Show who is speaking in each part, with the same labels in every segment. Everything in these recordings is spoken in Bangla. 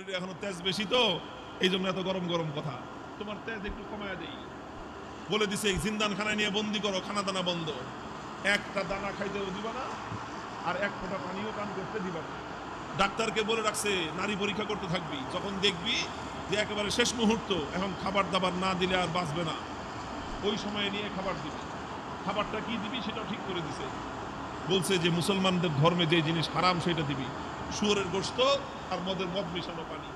Speaker 1: শরীরে এখনো তেজ বেশি তো এই জন্য এত গরম গরম কথা। তোমার তেজ একটু কমায় দেই। বলে দিছে জিন্দান খানায় নিয়ে বন্দি করো, খানা দানা বন্ধ, একটা দানা খাইতেও দিবা না আর এক ফোঁটা পানিও পান করতে দিবা না। ডাক্তারকে বলে রাখছে নারী পরীক্ষা করতে থাকবি, যখন দেখবি যে একেবারে শেষ মুহূর্ত, এখন খাবার দাবার না দিলে আর বাঁচবে না, ওই সময়ে নিয়ে খাবার দিবি। খাবারটা কি দিবি সেটাও ঠিক করে দিছে। বলছে যে মুসলমানদের ধর্মে যে জিনিস হারাম সেটা দিবি, শুয়োরের গোশত আর মদ মিশানো পানি।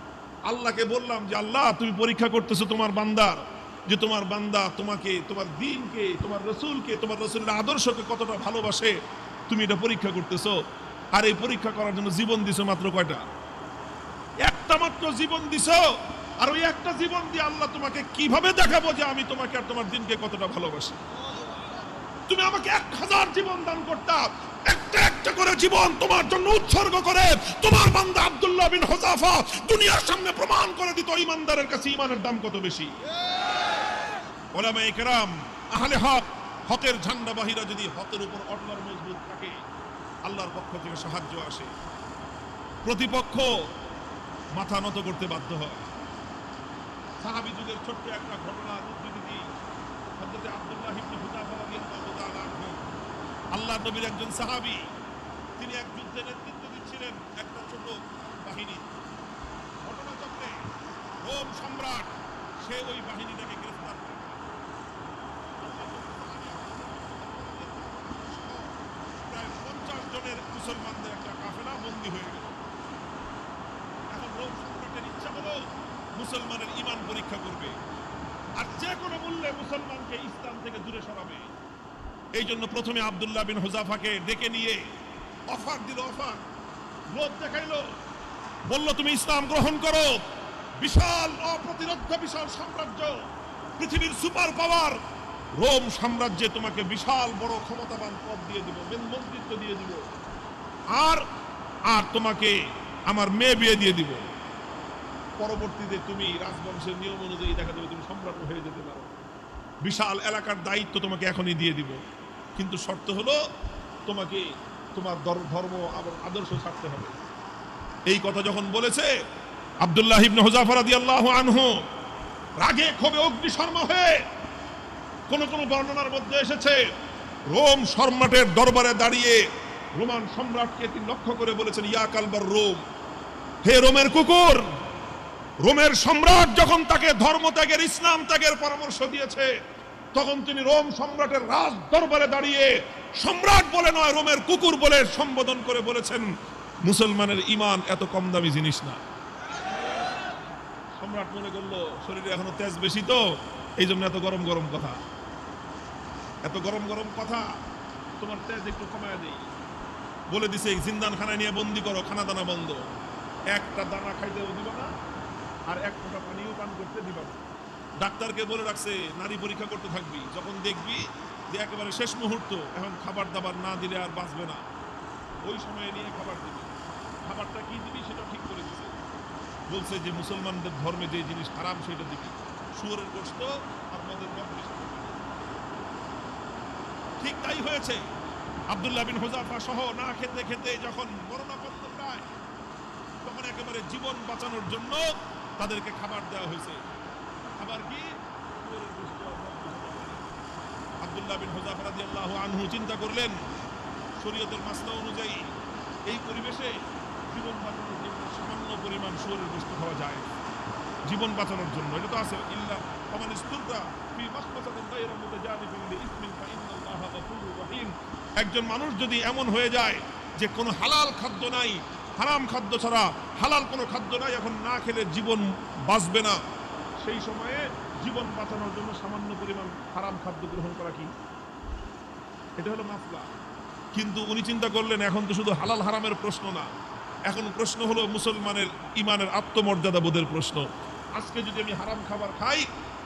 Speaker 1: আল্লাহকে বললাম যে আল্লাহ তুমি পরীক্ষা করতেছো তোমার বান্দার, যে তোমার বান্দা তোমাকে, তোমার দ্বীনকে, তোমার রসুলকে, তোমার রসুলের আদর্শকে কতটা ভালোবাসে, তুমি এটা পরীক্ষা করতেছো। আর এই পরীক্ষা করার জন্য জীবন দিছো মাত্র কয়টা? একটা মাত্র জীবন দিছো। আর ওই একটা জীবন দিয়ে আল্লাহ তোমাকে কিভাবে দেখাবো যে আমি তোমাকে আর তোমার দ্বীনকে কতটা ভালোবাসি। তুমি আমাকে 1000 জীবন দান করতাম, একটা একটা করে জীবন তোমার জন্য উৎসর্গ করে তোমার বান্দা আব্দুল্লাহ বিন হুযাফা দুনিয়ার সামনে প্রমাণ করে দিত ঈমানদারের কাছে ঈমানের দাম কত বেশি। উলামায়ে কেরাম, আহলে হক, হকের ঝান্ডাবাহীরা যদি হকের উপর অটল আর মজবুত থাকে, আল্লাহর পক্ষ থেকে সাহায্য আসে, প্রতিপক্ষ মাথা নত করতে বাধ্য হয়। সাহাবী যুগের ছোট্ট একটা ঘটনা উদ্ধৃতি দিই। হযরত আব্দুল্লাহ ইবনে হুযাফা রাদিয়াল্লাহু তাআলা আনহু, আল্লাহর নবীর একজন সাহাবী, তিনি এক যুদ্ধে নেতৃত্ব দিচ্ছিলেন একটা ছোট বাহিনী। ঘটনাচক্রে রোম সম্রাট সে ওই বাহিনীটাকে গ্রেফতার করে প্রায় 50 জনের মুসলমানদের একটা কাফেলা বন্দী হয়ে গেল। এখন রোম সম্রাটের ইচ্ছা হলো মুসলমানের ঈমান পরীক্ষা করবে আর যে কোনো মূল্যে মুসলমানকে ইসলাম থেকে দূরে সরাবে। এই জন্য প্রথমে আব্দুল্লাহ বিন হুযাফাকে ডেকে নিয়ে অফার দিল, অফার লোভ দেখাইলো, বলল তুমি ইসলাম গ্রহণ করো, বিশাল অপ্রতিরোধ্য বিশাল সাম্রাজ্য, পৃথিবীর সুপার পাওয়ার রোম সাম্রাজ্যে তোমাকে বিশাল বড় ক্ষমতাবান পদ দিয়ে দিব, মন্ত্রিত্ব দিয়ে দিব, আর আর তোমাকে আমার মেয়ে বিয়ে দিয়ে দিব। পরবর্তীতে তুমি রাজবংশের নিয়ম অনুযায়ী দেখা যাবে তুমি সম্রাট হয়ে যেতে পারো, বিশাল এলাকার দায়িত্ব তোমাকে এখনই দিয়ে দিব, কিন্তু শর্ত হলো তোমাকে তোমার ধর্ম আদর্শ ছাড়তে হবে। এই কথা যখন বলেছে, আব্দুল্লাহ ইবনে হুযাফা রাদিয়াল্লাহু আনহু রাগে ক্ষোভে অগ্নিশর্মা হয়ে, কোন কোন বর্ণনার মধ্যে এসেছে রোম সম্রাটের দরবারে দাঁড়িয়ে রোমান সম্রাটকে তিনি লক্ষ্য করে বলেছেন, ইয়া কালবার রোম, হে রোমের কুকুর। রোমের সম্রাট যখন তাকে ধর্ম ত্যাগের, ইসলাম ত্যাগের পরামর্শ দিয়েছে, তখন তিনি রোম সম্রাটের রাজ দরবারে দাঁড়িয়ে সম্রাট বলে নয়, রোমের কুকুর বলে সম্বোধন করে বলেছেন, মুসলমানের ঈমান এত কম দামি জিনিস না। সম্রাট মনে করলো শরীরে এখনো তেজ বেশি তো এই জন্য এত গরম গরম কথা, এত গরম গরম কথা, তোমার তেজ একটু কমায় দেই। বলে দিছে জিন্দান খানায় নিয়ে বন্দি করো, খানা দানা বন্ধ, একটা দানা খাইতেও দিবা না আর এক ফোঁটা পানিও পান করতে দিবা না। ডাক্তারকে বলে রাখছে নারী পরীক্ষা করতে থাকবি, যখন দেখবি যে একেবারে শেষ মুহূর্ত, এখন খাবার দাবার না দিলে আর বাঁচবে না, ওই সময়ে নিয়ে খাবার দিবি। খাবারটা কি দিবি সেটাও ঠিক করে দিছে। বলছে যে মুসলমানদের ধর্মে যে জিনিস হারাম সেটা দিবি, শুয়োরের গোশত আর মদ মিশানো পানি। ঠিক তাই হয়েছে। আব্দুল্লাহ বিন হুযাফা সহ না খেতে খেতে যখন মরণাপন্ন প্রায়, তখন একেবারে জীবন বাঁচানোর জন্য তাদেরকে খাবার দেওয়া হয়েছে। খাবার কি? শুয়োরের গোশত আর মদ মিশানো পানি। আব্দুল্লাহ বিন হুযাফা রাদিয়াল্লাহু আনহু চিন্তা করলেন, শরীয়তের মাসলা অনুযায়ী এই পরিবেশে জীবন বাঁচানোর জন্য সামান্য পরিমাণ শুয়োরের গোশত খাওয়া যায়, জীবন বাঁচানোর জন্য। এটা তো আছে, ইল্লা ফামান ইসতুররা ফি মাখমাসাতিন গায়রা মুতাজানিবিন লিইসমিন ফাইন্নাল্লাহা গফুরুর রহিম। একজন মানুষ যদি এমন হয়ে যায় যে কোনো হালাল খাদ্য নাই, হারাম খাদ্য ছাড়া হালাল কোনো খাদ্য নাই, এখন না খেলে জীবন বাঁচবে না, সেই সময়ে জীবন বাঁচানোর জন্য সামান্য পরিমাণ হারাম খাদ্য গ্রহণ করা কি, এটা হলো মাসলা। কিন্তু উনি চিন্তা করলেন এখন তো শুধু হালাল হারামের প্রশ্ন না, এখন প্রশ্ন হলো মুসলমানের ঈমানের আত্মমর্যাদা বোধের প্রশ্ন। আজকে যদি আমি হারাম খাবার খাই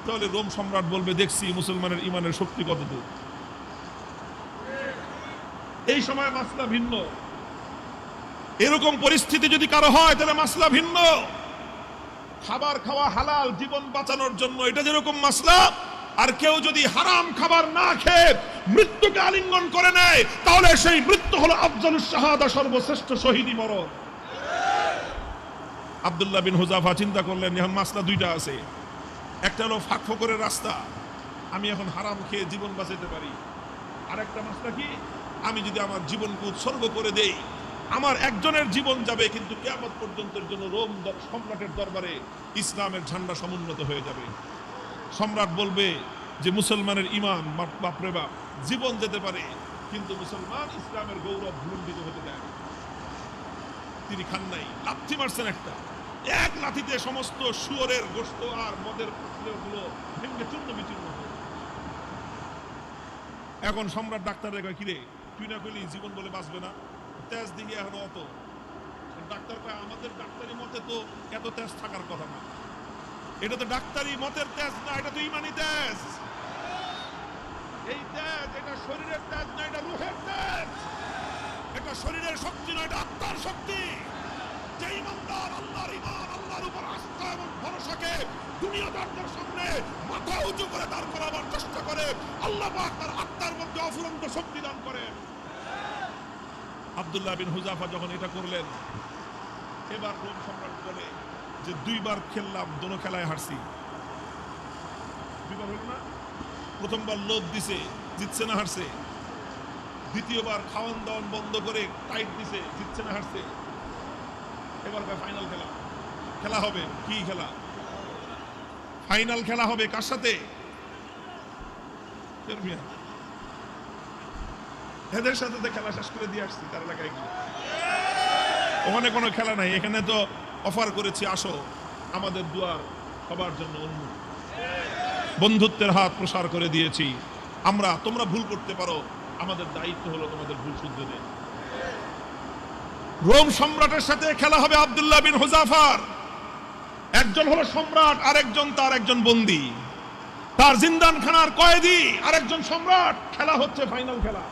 Speaker 1: তাহলে রোম সম্রাট বলবে দেখছি মুসলমানের ঈমানের শক্তি কতদূর। এই সময় মাসলা ভিন্ন। এরকম পরিস্থিতি যদি কারো হয় তাহলে মাসলা ভিন্ন। খাবার খাওয়া হালাল জীবন বাঁচানোর জন্য, এটা যেরকম মাসলা, আর কেউ যদি হারাম খাবার না খেয়ে মৃত্যুকে আলিঙ্গন করে নেয় তাহলে সেই মৃত্যু হলো আফজালুস শাহাদা, সর্বশ্রেষ্ঠ শহীদি মরণ। আব্দুল্লাহ বিন হুযাফা চিন্তা করলেন এখন মাসলা দুইটা আছে, একটা হলো ফাঁক ফোকরের রাস্তা, আমি এখন হারাম খেয়ে জীবন বাঁচাতে পারি, আর একটা মাসলা কি, আমি যদি আমার জীবনকে উৎসর্গ করে দেই আমার একজনের জীবন যাবে কিন্তু কিয়ামত পর্যন্তের জন্য রোম সম্রাটের দরবারে ইসলামের ঝান্ডা সমুন্নত হয়ে যাবে। সম্রাট বলবে যে মুসলমানের ঈমান বাপরে বাপ, জীবন যেতে পারে কিন্তু মুসলমান ইসলামের গৌরব ভুলুণ্ঠিত হতে দেয়। তিনি খান নাই, লাথি মারছেন একটা, এক লাথিতে সমস্ত শুয়োরের গোশত আর মদের পাত্রগুলো ভেঙে চূর্ণ বিচূর্ণ হয়ে। এখন সম্রাট ডাক্তার রেখে কিরে তুই না কইলি জীবন বলে বাঁচবে না, তেজ দিকে এখন অত, ডাক্তার কয় আমাদের ডাক্তারি মতে তো এত তেজ থাকার কথা না, এটা তো ডাক্তারি মতের তেজ না, এটা তো ইমানি তেজ। এই তেজ এটা শরীরের তেজ না, এটা রূহের তেজ, এটা শরীরের শক্তি না, এটা আত্মার শক্তি। যে ইমানদার আল্লাহর ঈমান, আল্লাহর উপর আস্থা এবং ভরসাকে দুনিয়াদারদের সামনে মাথা উঁচু করে দাঁড় করাবার চেষ্টা করে, আল্লাহ পাক তার আত্মার মধ্যে অফুরন্ত শক্তি দান করেন। আব্দুল্লাহ বিন হুযাফা যখন এটা করলেন, এবার রোম সম্রাট বলে যে দুইবার খেললাম, দোনো খেলায় হারছি। দুইবার হলো না, প্রথমবার লোভ দিছে, জিতছে না হারছে, দ্বিতীয়বার খাওয়ান দাওয়ান বন্ধ করে টাইট দিছে, জিতছে না হারছে, এবার ফাইনাল খেলা, খেলা হবে। কি খেলা? ফাইনাল খেলা হবে কার সাথে? এদের সাথে তো খেলা শেষ করে দিয়ে আসছি তার এলাকায় গিয়ে, ওখানে কোনো খেলা নাই, এখানে তো অফার করেছি আসো, আমাদের দুয়ার সবার জন্য উন্মুক্ত, বন্ধুত্বের হাত প্রসার করে দিয়েছি আমরা, তোমরা ভুল করতে পারো, আমাদের দায়িত্ব হলো তোমাদের ভুল শুধরে দেয়। রোম সম্রাটের সাথে খেলা হবে আব্দুল্লাহ বিন হুযাফার, একজন হলো সম্রাট আর একজন তার একজন বন্দী, তার জিন্দানখানার কয়েদি আর একজন সম্রাট, খেলা হচ্ছে ফাইনাল খেলা।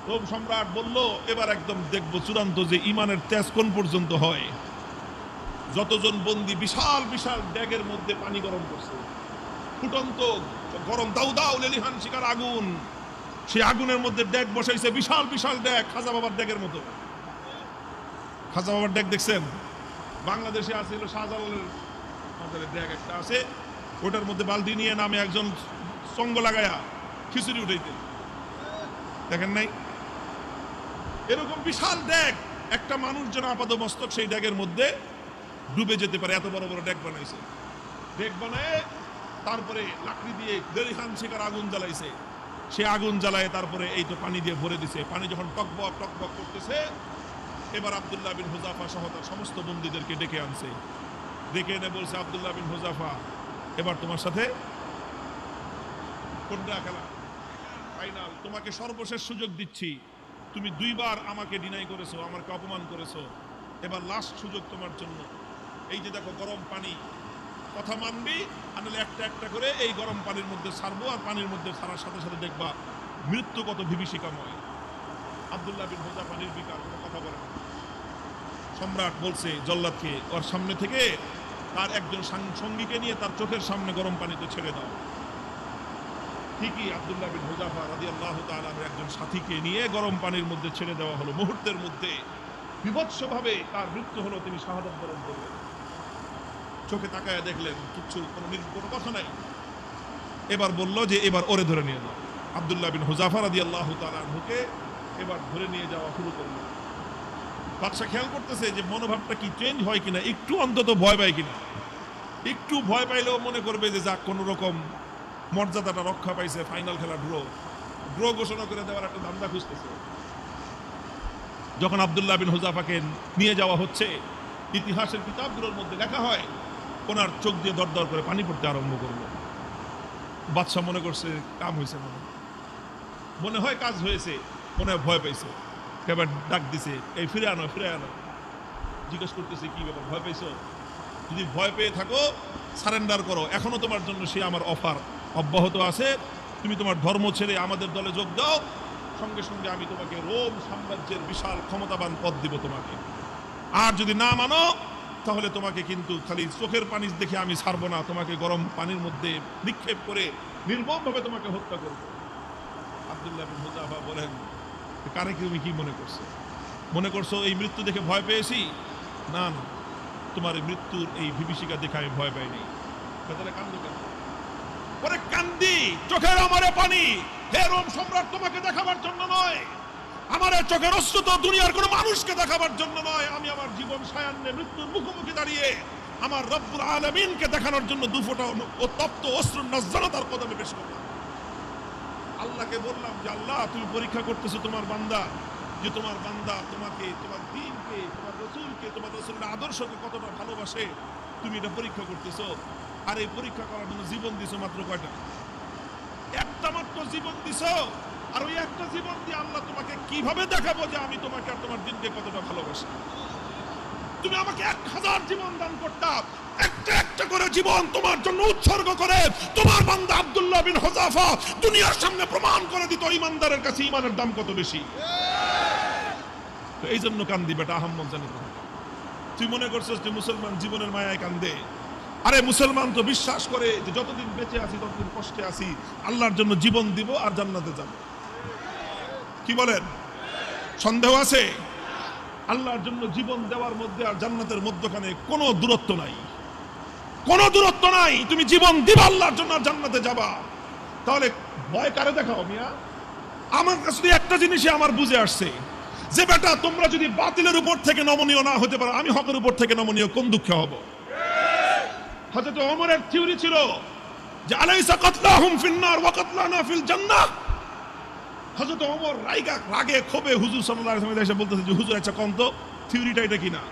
Speaker 1: রোম সম্রাট বলল এবার একদম দেখবো চূড়ান্ত যে ইমানের তেজ কোন পর্যন্ত হয়। যতজন বন্দী বিশাল বিশাল ড্যাগের মধ্যে পানি গরম করছে, ফুটন্ত গরম দাউ দাউ লেলিহান শিকার আগুন, সেই আগুনের মধ্যে ড্যাগ বসাইছে, বিশাল বিশাল ড্যাগ, খাজা বাবার ড্যাগের মতো। খাজা বাবার ড্যাগ দেখছেন? বাংলাদেশে আছে হলো শাহজালালের আমাদের ড্যাগ একটা আছে, ওটার মধ্যে বালতি নিয়ে নামে একজন সঙ্গ লাগায়া খিচুড়ি উঠাইতে, দেখেন নাই? এরকম বিশাল ড্যাগ, একটা মানুষ যেন আপাত মস্তক সেই ড্যাগের মধ্যে ডুবে যেতে পারে, এত বড় বড় ড্যাগ বানাইছে। ড্যাগ বানায় তারপরে লাকড়ি দিয়ে দেরিহান শিকার আগুন জ্বালাইছে, সে আগুন জ্বালায় তারপরে এই তো পানি দিয়ে ভরে দিছে। পানি যখন টকবক টকবক করতেছে, এবার আব্দুল্লাহ বিন হুযাফা সহ তার সমস্ত বন্দীদেরকে ডেকে আনছে, ডেকে এনে বলছে আব্দুল্লাহ বিন হুযাফা এবার তোমার সাথে কোনটা খেলা ফাইনাল, তোমাকে সর্বশেষ সুযোগ দিচ্ছি, তুমি দুইবার আমাকে ডিনাই করেছো, আমাকে অপমান করেছো, এবার লাস্ট সুযোগ তোমার জন্য। এই যে দেখো গরম পানি, কথা মানবি আনলে একটা একটা করে এই গরম পানির মধ্যে ছাড়বো, আর পানির মধ্যে ছাড়ার সাথে সাথে দেখবা মৃত্যু কত বিভীষিকাময়। আব্দুল্লাহ বিন হুযাফা নির্বিকার, কোনো কথা বলে না। সম্রাট বলছে জল্লাদকে ওর সামনে থেকে তার একজন সঙ্গীকে নিয়ে তার চোখের সামনে গরম পানিতে ছেড়ে দাও। ঠিকই আব্দুল্লাহ বিন হুযাফা রাদিয়াল্লাহু তাআলা একজন সাথীকে নিয়ে গরম পানির মধ্যে ছেড়ে দেওয়া হলো। মুহূর্তের মধ্যে বিভৎসভাবে তার মৃত্যু হলো, তিনি শাহাদাত বরণ করলেন। চোখে তাকায় দেখলেন কিচ্ছু, কোনো কথা নাই। এবার বলল যে এবার ওরে ধরে নিয়ে যাও। আব্দুল্লাহ বিন হুযাফা রাদিয়াল্লাহু তাআলা আনহুকে এবার ধরে নিয়ে যাওয়া শুরু করলো। বাদশা খেয়াল করতেছে যে মনোভাবটা কি চেঞ্জ হয় কিনা, একটু অন্তত ভয় পায় কিনা। একটু ভয় পাইলেও মনে করবে যে যাক কোনো রকম মর্যাদাটা রক্ষা পাইছে, ফাইনাল খেলা ড্র ঘোষণা করে দেওয়ার একটা ধান্দা খুঁজতেছে। যখন আব্দুল্লাহ বিন হুযাফাকে নিয়ে যাওয়া হচ্ছে, ইতিহাসের কিতাবগুলোর মধ্যে লেখা হয় ওনার চোখ দিয়ে দরদর করে পানি পড়তে আরম্ভ করলো। বাদশা মনে করছে কাম হয়েছে, মনে হয় কাজ হয়েছে, মনে হয় ভয় পাইছে, এবার ডাক দিছে এই ফিরে আনো ফিরে আনো। জিজ্ঞেস করতেছে কি ব্যাপার, ভয় পাইছো? যদি ভয় পেয়ে থাকো সারেন্ডার করো, এখনো তোমার জন্য সে আমার অফার অব্যাহত আছে, তুমি তোমার ধর্ম ছেড়ে আমাদের দলে যোগ দাও, সঙ্গে সঙ্গে আমি তোমাকে রোম সাম্রাজ্যের বিশাল ক্ষমতাবান পদ দিব তোমাকে। আর যদি না মানো তাহলে তোমাকে কিন্তু খালি চোখের পানি দেখে আমি ছাড়বো না, তোমাকে গরম পানির মধ্যে নিক্ষেপ করে নির্মমভাবে তোমাকে হত্যা করবো। আব্দুল্লাহ বিন হুযাফা বলেন কারে তুমি কি মনে করছো? মনে করছো এই মৃত্যু দেখে ভয় পেয়েছি? না না, তোমার মৃত্যুর এই বিভীষিকা দেখে আমি ভয় পাই নাই। তাহলে কান্দো কেন? ওরে কান্দি, চোখের আমারে পানি, হে রোম সম্রাট তোমাকে দেখাবার জন্য নয়, আমার চোখের অশ্রু তো দুনিয়ার কোনো মানুষকে দেখাবার জন্য নয়, আমি আমার জীবন সায়ান্নে মৃত্যুর মুখোমুখি দাঁড়িয়ে আমার রব্বুল আলামিনকে দেখানোর জন্য দুফোঁটা ও তপ্ত অশ্রুর নজরাতার কদমে পেশ করলাম। আল্লাহকে বললাম যে আল্লাহ, তুমি পরীক্ষা করতেছো তোমার বান্দা, যে তোমার বান্দা তোমাকে, তোমার দ্বীনকে, তোমার রাসূলকে, তোমার রাসূলের আদর্শকে কতটা ভালোবাসে, তুমি এটা পরীক্ষা করতেছো। আর এই পরীক্ষা করার জন্য জীবন দিছো মাত্র কয়টা? একটা মাত্র জীবন দিছো। আর ওই একটা জীবন দিয়ে আল্লাহ তোমাকে কিভাবে দেখাবো যে আমি তোমাকে আর তোমার দিনকে কতটা ভালোবাসি? তুমি আমাকে 1000 জীবন দান করতাম, একটা একটা করে জীবন তোমার জন্য উৎসর্গ করে তোমার বান্দা আব্দুল্লাহ বিন হুযাফা দুনিয়ার সামনে প্রমাণ করে দিত ইমানদারের কাছে ইমানের দাম কত বেশি। তো এই জন্য কান্দি বেটা, আহম্মদ জানি না। তুই মনে করছিস যে মুসলমান জীবনের মায়ায় কান্দে? আরে মুসলমান তো বিশ্বাস করে যে যতদিন বেঁচে আছি ততদিন কষ্টে আছি, আল্লাহর জন্য জীবন দিব আর জান্নাতে যাব। কি বলেন? সন্দেহ আছে? আল্লাহর জন্য জীবন দেওয়ার মধ্যে আর জান্নাতের মধ্যখানে কোনো দূরত্ব নাই, কোনো দূরত্ব নাই। তুমি জীবন দিবা আল্লাহর জন্য আর জান্নাতে যাবা। তাহলে ভয় কারে দেখাও মিয়া? আমার কাছে একটা জিনিসই আমার বুঝে আসছে যে বেটা, তোমরা যদি বাতিলের উপর থেকে নমনীয় না হতে পারো, আমি হকের উপর থেকে নমনীয় কোন দুঃখে হব? হযরত ওমরের থিওরি ছিল যে আলাইসা কাতলাহুম ফিন্নার ওয়া কাতলানা ফিল জান্নাহ। হযরত ওমর রাগে ক্ষোভে হুজুর সাল্লাল্লাহু আলাইহি ওয়াসাল্লাম এসে বলতেছে যে হুজুর, আচ্ছা কোন তো থিওরিটা এটা কিনা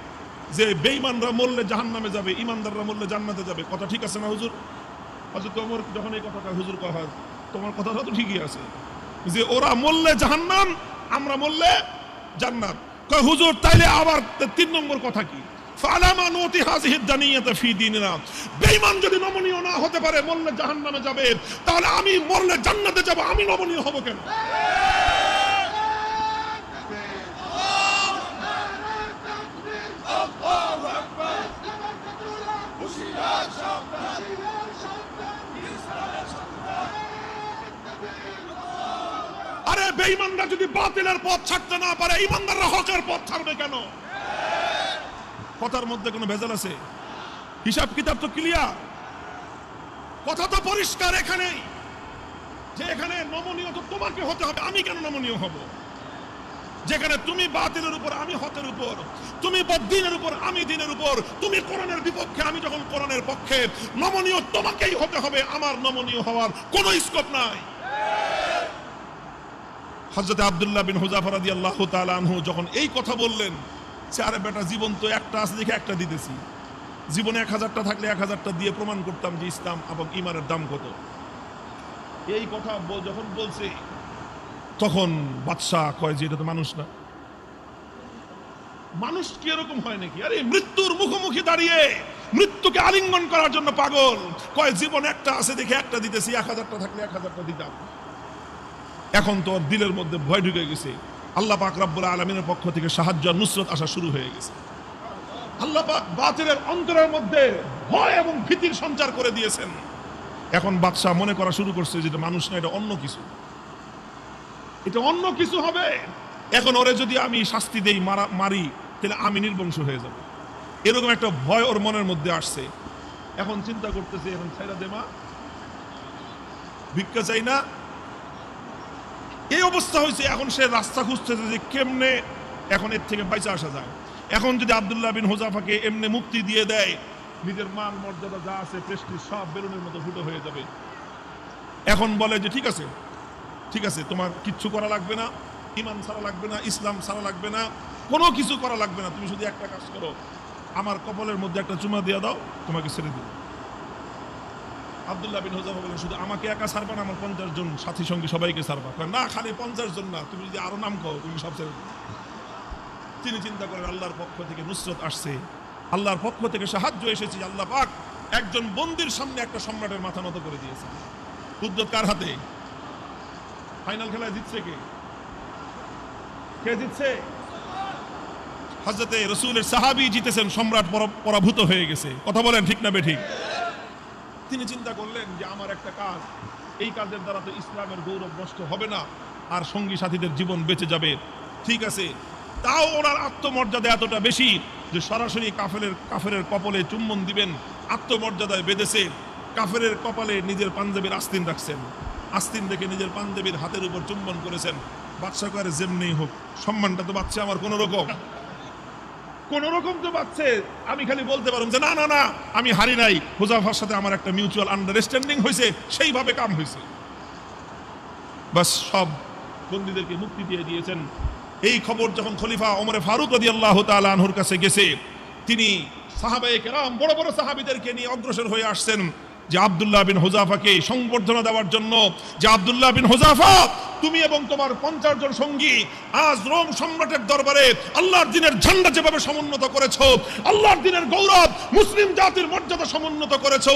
Speaker 1: যে বেঈমানরা মরলে জাহান্নামে যাবে, ইমানদাররা মরলে জান্নাতে যাবে, কথা ঠিক আছে না হুজুর? হযরত ওমর যখন এই কথাটা হুজুর কয়, তোমার কথাটা তো ঠিকই আছে যে ওরা মরলে জাহান্নাম, আমরা মরলে জান্নাত। কয় হুজুর তাইলে আবার 3 নম্বর কথা কি? ফালামা নুতি হাযিহিদ দানিয়াতা ফি দীনিনা। বেঈমান যদি নমনীয় না হতে পারে, মরলে জাহান্নামে যাবে, তাহলে আমি মরলে জান্নাতে যাব, আমি নমনীয় হব কেন? আরে বেঈমানরা যদি বাতিলের পথ ছাড়তে না পারে, ইমানদাররা হকের পথ ছাড়বে কেন? কথার মধ্যে কোনো ভেজাল আছে? হিসাব কিতাব তো ক্লিয়ার, কথা তো পরিষ্কার এখানেই যে এখানে নমনীয় তো তোমাকে হতে হবে, আমি কেন নমনীয় হব? যেখানে তুমি বাতিলের উপর, আমি হকের উপর, তুমি বদ্দিনের উপর, আমি দ্বীনের উপর, তুমি কোরআনের বিপক্ষে, আমি যখন কোরআনের পক্ষে, নমনীয় তোমাকেই হতে হবে, আমার নমনীয় হওয়ার কোনো স্কোপ নাই। হযরত আব্দুল্লাহ বিন হুযাফা রাদিয়াল্লাহু তাআলা আনহু যখন এই কথা বললেন, সে আরে বেটা জীবন তো একটা আছে দেখে একটা দিতেছি, জীবনে 1000টা থাকলে 1000টা দিয়ে প্রমাণ করতাম যে ইসলাম এবং ঈমানের দাম কত। এই কথা যখন বলছে তখন বাদশা কয় যে এটা তো মানুষ না, মানুষ কি এরকম হয় নাকি? আরে মৃত্যুর মুখোমুখি দাঁড়িয়ে মৃত্যুকে আলিঙ্গন করার জন্য পাগল। কয় জীবন একটা আছে দেখে একটা দিতেছি, 1000টা থাকলে 1000টা দিতাম। এখন তো ওর দিলের মধ্যে ভয় ঢুকে গেছে। আল্লাহ পাক রব্বুল আলামিনের পক্ষ থেকে সাহায্য আর নুসরত আসা শুরু হয়ে গেছে। আল্লাহ পাক বাতিলের অন্তরের মধ্যে ভয় এবং ভীতির সঞ্চার করে দিয়েছেন। এখন বাদশা মনে করা শুরু করছে যে এটা মানুষ না, এটা অন্য কিছু, এটা অন্য কিছু হবে। এখন ওরে যদি আমি শাস্তি দেই, মারি, তাহলে আমি নির্বংশ হয়ে যাব, এরকম একটা ভয় ওর মনের মধ্যে আসছে। এখন চিন্তা করতেছে, এখন ছাইরা দেমা, ভিক্ষা চাই না, এই অবস্থা হয়েছে। এখন সে রাস্তা খুঁজতেছে যে কেমনে এখন এর থেকে বাইচা আসা যায়। এখন যদি আব্দুল্লাহ বিন হুযাফাকে এমনি মুক্তি দিয়ে দেয়, নিজের মান মর্যাদা যা আছে, প্রেস্টিজ সব বেলুনের মতো ফুটো হয়ে যাবে। এখন বলে যে ঠিক আছে, ঠিক আছে, তোমার কিচ্ছু করা লাগবে না, ঈমান ছাড়া লাগবে না, ইসলাম ছাড়া লাগবে না, কোনো কিছু করা লাগবে না, তুমি শুধু একটা কাজ করো, আমার কপালের মধ্যে একটা চুমা দিয়ে দাও, তোমাকে ছেড়ে দেব। আব্দুল্লাহ বিন হুযাফা বলেন, শুধু আমাকে একা ছাড়বা না, আমার 50 জন সাথী সঙ্গী সবাইকে ছাড়বা। না, খালি 50 জন না, তুমি যদি আরো নাম কও, তুমি সব ছেড়ে দেবে। তিনি চিন্তা করেন আল্লাহর পক্ষ থেকে নুসরত আসছে, আল্লাহর পক্ষ থেকে সাহায্য এসেছে। আল্লাহ পাক একজন বন্দির সামনে একটা সম্রাটের মাথা নত করে দিয়েছে। কুদরত কার হাতে? ফাইনাল খেলায় জিতছে কে? কে জিতছে? হযরতে রাসূলের সাহাবী জিতেছেন, সম্রাট পরাভূত হয়ে গেছে। কথা বলেন ঠিক না বেঠিক? তিনি চিন্তা করলেন যে আমার একটা কাজ, এই কাজের দ্বারা তো ইসলামের গৌরব নষ্ট হবে না, আর সঙ্গী সাথীদের জীবন বেঁচে যাবে। ঠিক আছে, তাও ওনার আত্মমর্যাদা এতটা বেশি, যে সরাসরি কাফেরের কপালে চুম্বন দিবেন, আত্মমর্যাদায় বেঁধেছে, কাফেরের কপালে নিজের পাঞ্জাবির আস্তিন রাখছেন, আস্তিন দেখে নিজের পাঞ্জাবির হাতের উপর চুম্বন করেছেন। বাদশা করে যেমনি হোক সম্মানটা তো বাচ্চা আমার কোন রকম তো বাচ্চে, আমি খালি বলতে পারলাম যে না না না আমি হারি নাই, হুযায়ফার সাথে আমার একটা মিউচুয়াল আন্ডারস্ট্যান্ডিং হয়েছে, সেইভাবে কাম হয়েছে। বাস সব বন্দীদেরকে মুক্তি দিয়ে দিয়েছেন। এই খবর যখন খলিফা ওমরে ফারুক রাদিয়াল্লাহু তাআলা আনহুর কাছে গেছে, তিনি সাহাবায়ে কেরাম বড় বড় সাহাবীদেরকে নিয়ে অগ্রসর হয়ে আসছেন যে আব্দুল্লাহ বিন হুযাফাকে সংবর্ধনা দেওয়ার জন্য, যে আব্দুল্লাহ বিন হুযাফা তুমি এবং তোমার 50 জন সঙ্গী আজ রোম সম্রাটের দরবারে আল্লাহর দ্বীনের ঝান্ডা যেভাবে সমুন্নত করেছো, আল্লাহর দ্বীনের গৌরব, মুসলিম জাতির মর্যাদা সমুন্নত করেছো,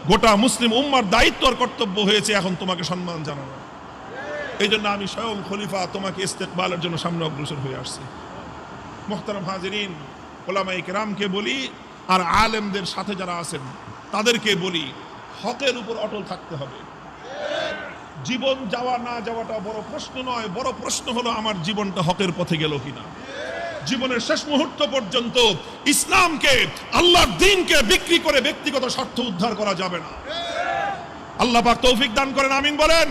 Speaker 1: গোটা মুসলিম উম্মার দায়িত্ব আর কর্তব্য হয়েছে এখন তোমাকে সম্মান জানানো। এই জন্য আমি স্বয়ং খলিফা তোমাকে ইস্তেকবালের জন্য সামনে অগ্রসর হয়ে আসছি। মুহতারাম হাজিরিন, ওলামায়ে কেরামকে বলি আর আলেমদের সাথে যারা আছেন তাদেরকে বলি, হকের উপর অটল থাকতে হবে। জীবন যাওয়া না যাওয়াটা বড় প্রশ্ন নয়, বড় প্রশ্ন হলো আমার জীবনটা হকের পথে গেল কিনা। জীবনের শেষ মুহূর্ত পর্যন্ত ইসলামকে, আল্লাহর দ্বীনকে বিক্রি করে ব্যক্তিগত স্বার্থ উদ্ধার করা যাবে না। আল্লাহ পাক তৌফিক দান করেন, আমিন বলেন।